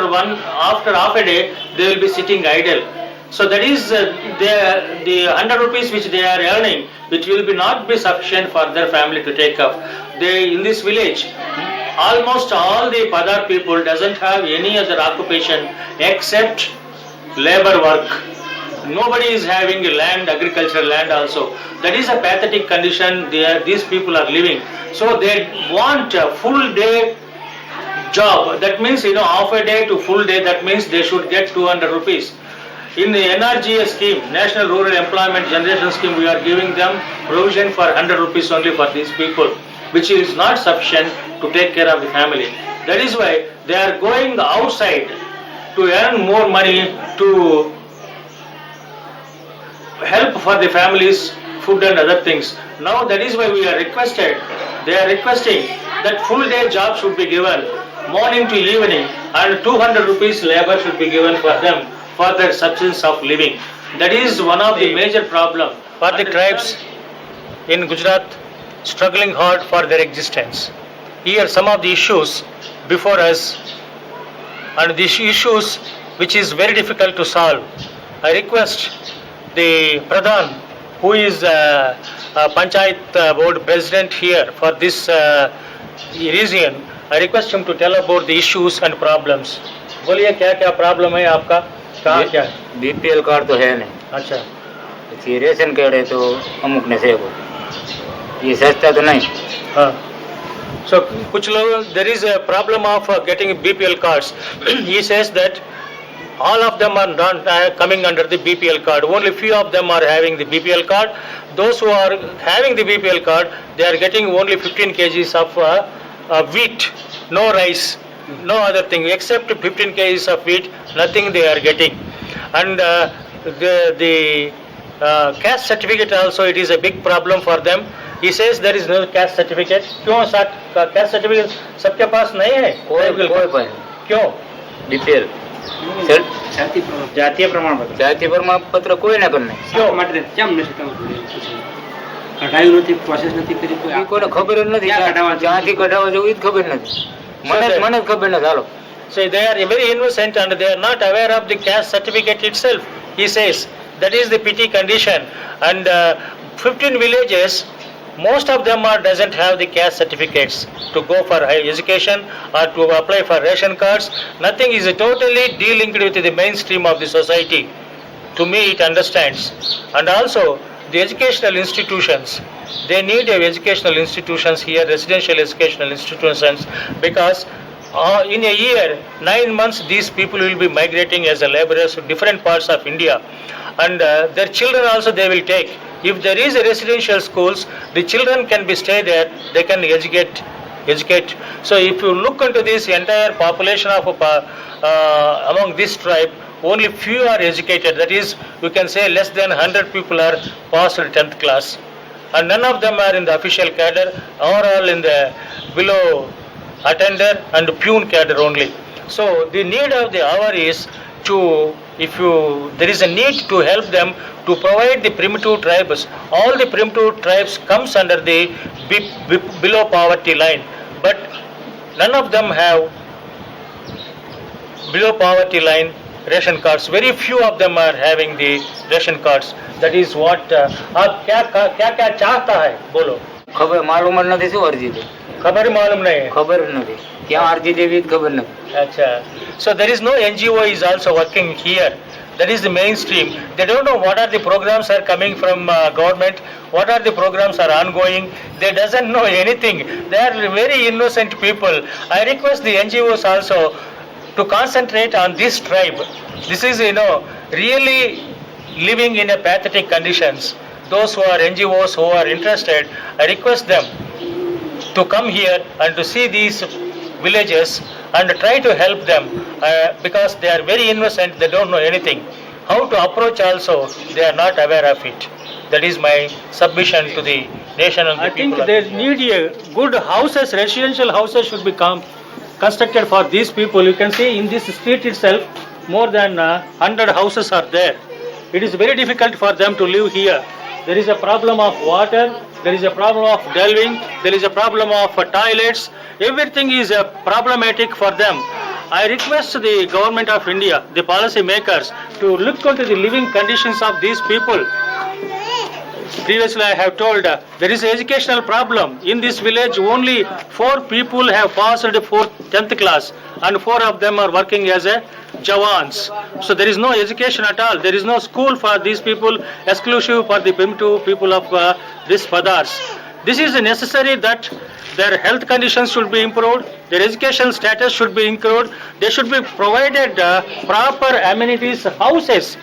half a day, they will be sitting idle. So that is the 100 rupees which they are earning, which will be not be sufficient for their family to take up. They in this village, almost all the Padhar people doesn't have any other occupation except labor work. Nobody is having land, agricultural land also. That is a pathetic condition these people are living. So they want a full day job. That means, half a day to full day, that means they should get 200 rupees. In the NRGS scheme, National Rural Employment Generation scheme, we are giving them provision for 100 rupees only for these people, which is not sufficient to take care of the family. That is why they are going outside to earn more money to help for the families, food and other things. Now that is why they are requesting that full day job should be given, morning to evening, and 200 rupees labor should be given for them for their subsistence of living. That is one of the major problem for the tribes in Gujarat struggling hard for their existence. Here some of the issues before us, and these issues which is very difficult to solve. I request the Pradhan, who is Panchayat Board President here for this region, I request him to tell about the issues and problems. बोलिए क्या क्या problem है आपका, कहाँ क्या है? BPL card तो है नहीं. अच्छा, ये रेशन कार्ड है तो अमुक ने से वो ये सस्ता तो नहीं. हाँ. So कुछ लोग, there is a problem of getting BPL cards. He says that all of them are not coming under the BPL card. Only few of them are having the BPL card. Those who are having the BPL card, they are getting only 15 kgs of wheat, no rice, no other thing except 15 kgs of wheat. Nothing they are getting. And the caste certificate also, it is a big problem for them. He says there is no caste certificate. क्यों caste certificate सबके पास नहीं है? कोई क्यों? BPL जातीय प्रमाण पत्र कोई ना बनने. क्यों? કઢાયું નથી, પ્રોસેસ નથી કરી, કોઈને ખબર જ નથી ક્યાંથી કઢાવવા જવું એ જ ખબર નથી. મને જ ખબર નથી. હાલો. So they are very innocent and they are not aware of the caste certificate itself. He says that is the pity condition. And 15 villages, most of them doesn't have the caste certificates to go for higher education or to apply for ration cards. Nothing is totally de-linked with the mainstream of the society. To me, it understands. And also the educational institutions. They need educational institutions here, residential educational institutions, because in a year, 9 months, these people will be migrating as a laborers to different parts of India, and their children also they will take. If there is a residential schools, the children can be stay there. They can educate. So if you look into this entire population of among this tribe, only few are educated. That is, you can say less than 100 people are passed 10th class, and none of them are in the official cadre, or all in the below attender and peon cadre only. So the need of the hour is to, there is a need to help them to provide the primitive tribes. All the primitive tribes comes under the below poverty line, but none of them have below poverty line ration cards. Very few of them are having the ration cards. That is what आप क्या चाहता है बोलो. ખબર માલુમ જ નથી શું અરજી દે. खबर मालूम नहीं है. ખબર જ નથી ક્યાં અરજી દેવી ખબર નથી. अच्छा. So there is no NGO is also working here. That is the mainstream. They don't know what are the programs are coming from government, what are the programs are ongoing. They doesn't know anything. They are very innocent people. I request the NGOs also to concentrate on this tribe. This is, really living in a pathetic conditions. Those who are NGOs who are interested, I request them to come here and to see these villages and try to help them, because they are very innocent, they don't know anything. How to approach also, they are not aware of it. That is my submission to the nation and the people. I think they need a good houses, residential houses should be constructed for these people. You can see in this street itself, more than 100 houses are there. It is very difficult for them to live here. There is a problem of water, there is a problem of delving, there is a problem of toilets. Everything is problematic for them. I request the government of India, the policy makers, to look into the living conditions of these people. Previously I have told there is an educational problem. In this village only 4 people have passed 10th class and 4 of them are working as a Jawans. So there is no education at all. There is no school for these people, exclusive for the primitive people of this Padhars. This is necessary that their health conditions should be improved, their education status should be improved, they should be provided proper amenities, houses.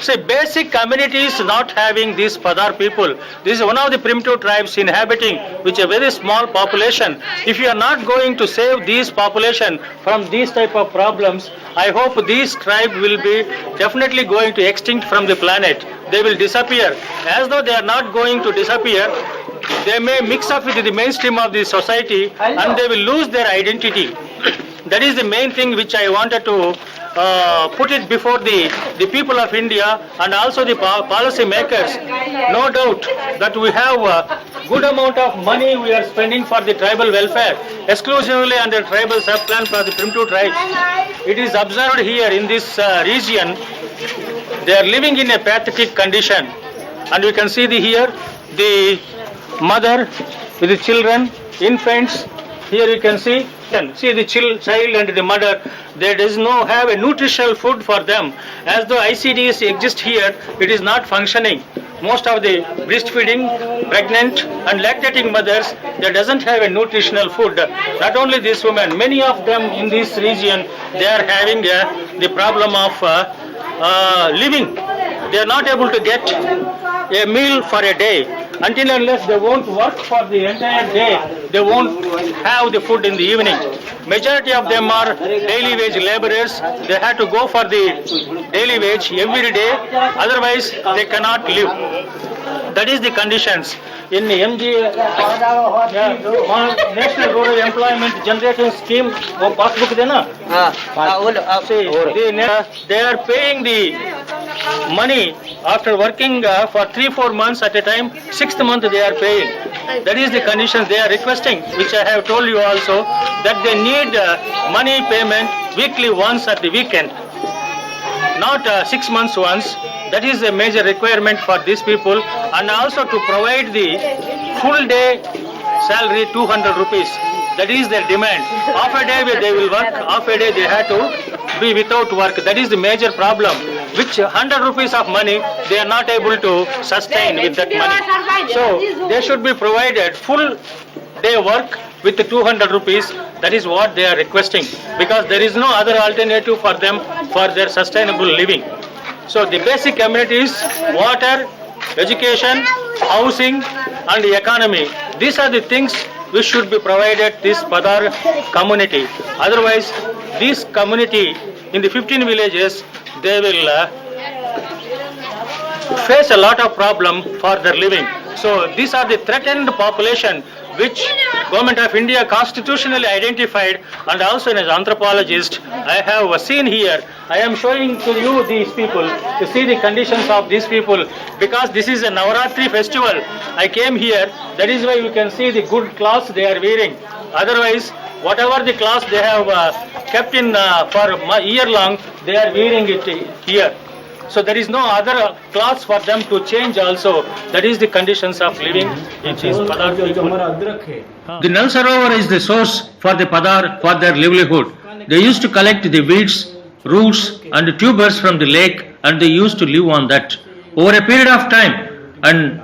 See, basic amenities not having these Padhar people. This is one of the primitive tribes inhabiting with a very small population. If you are not going to save these population from these type of problems, I hope these tribe will be definitely going to extinct from the planet. They will disappear. As though they are not going to disappear, they may mix up with the mainstream of the society and they will lose their identity. That is the main thing which I wanted to put it before the people of India and also the policy makers. No doubt that we have a good amount of money we are spending for the tribal welfare, exclusively under tribal sub-plan for the primitive tribes. It is observed here in this region, they are living in a pathetic condition. And we can see here the mother with the children, infants. Here you can see the child and the mother. There does no have a nutritional food for them. As though ICDs exist here, it is not functioning. Most of the breastfeeding, pregnant and lactating mothers, they doesn't have a nutritional food. Not only these women, many of them in this region, they are having the problem of living. They are not able to get a meal for a day. Until unless they won't work for the entire day, they won't have the food in the evening. Majority of them are daily wage laborers. They have to go for the daily wage every day, otherwise they cannot live. That is the conditions. In MG, National Rural Employment Generation Scheme, वो passbook देना? They are paying the money after working for 3-4 months at a time, 6th month they are paying. That is the conditions they are requesting, which I have told you also, that they need money payment weekly once at the weekend, not 6 months once. That is a major requirement for these people, and also to provide the full day salary 200 rupees. That is their demand. Half a day they will work, half a day they have to be without work. That is the major problem, which 100 rupees of money they are not able to sustain with that money. So they should be provided full day work with the 200 rupees. That is what they are requesting, because there is no other alternative for them for their sustainable living. So the basic amenities, water, education, housing and the economy, these are the things which should be provided this Padhar community. Otherwise, this community in the 15 villages, they will face a lot of problem for their living. So these are the threatened population which Government of India constitutionally identified, and also as an anthropologist I have seen here. I am showing to you these people to see the conditions of these people, because this is a Navaratri festival. I came here, that is why you can see the good clothes they are wearing. Otherwise, whatever the clothes they have kept in for a year long, they are wearing it here. So there is no other class for them to change also. That is the conditions of living which is Padhar people. The Nal Sarovar is the source for the Padhar for their livelihood. They used to collect the weeds, roots and tubers from the lake, and they used to live on that. Over a period of time, and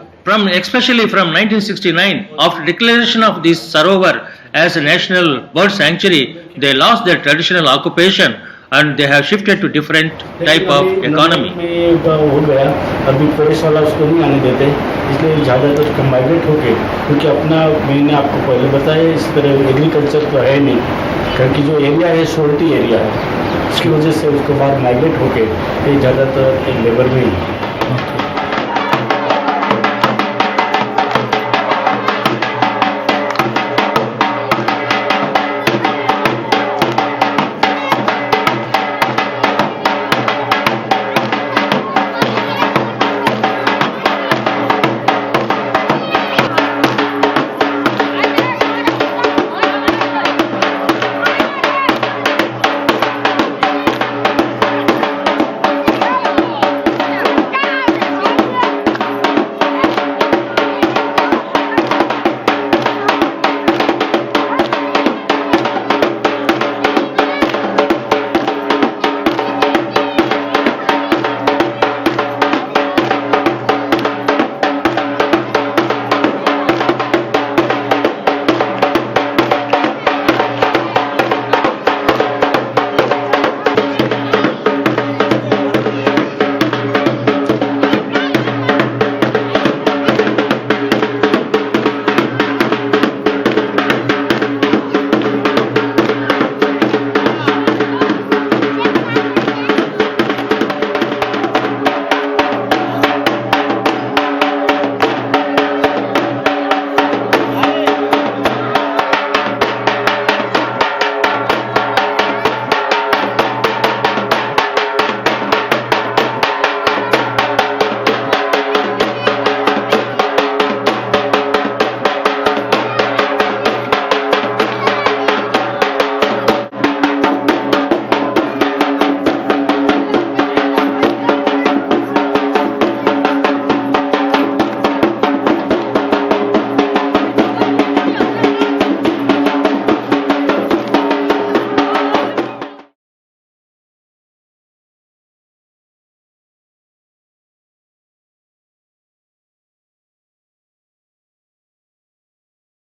especially from 1969, after declaration of this Sarovar as a national bird sanctuary, they lost their traditional occupation and they have shifted to different type of economy. हो गया, अभी forest वाला उसको नहीं आने देते, इसलिए ज़्यादातर माइग्रेट हो गए, क्योंकि अपना मैंने आपको पहले बताया इस तरह एग्रीकल्चर तो है नहीं, क्योंकि जो एरिया है सोल्टी एरिया है, इसकी वजह से उसके बाद माइग्रेट हो गए, ये ज़्यादातर लेबर में ही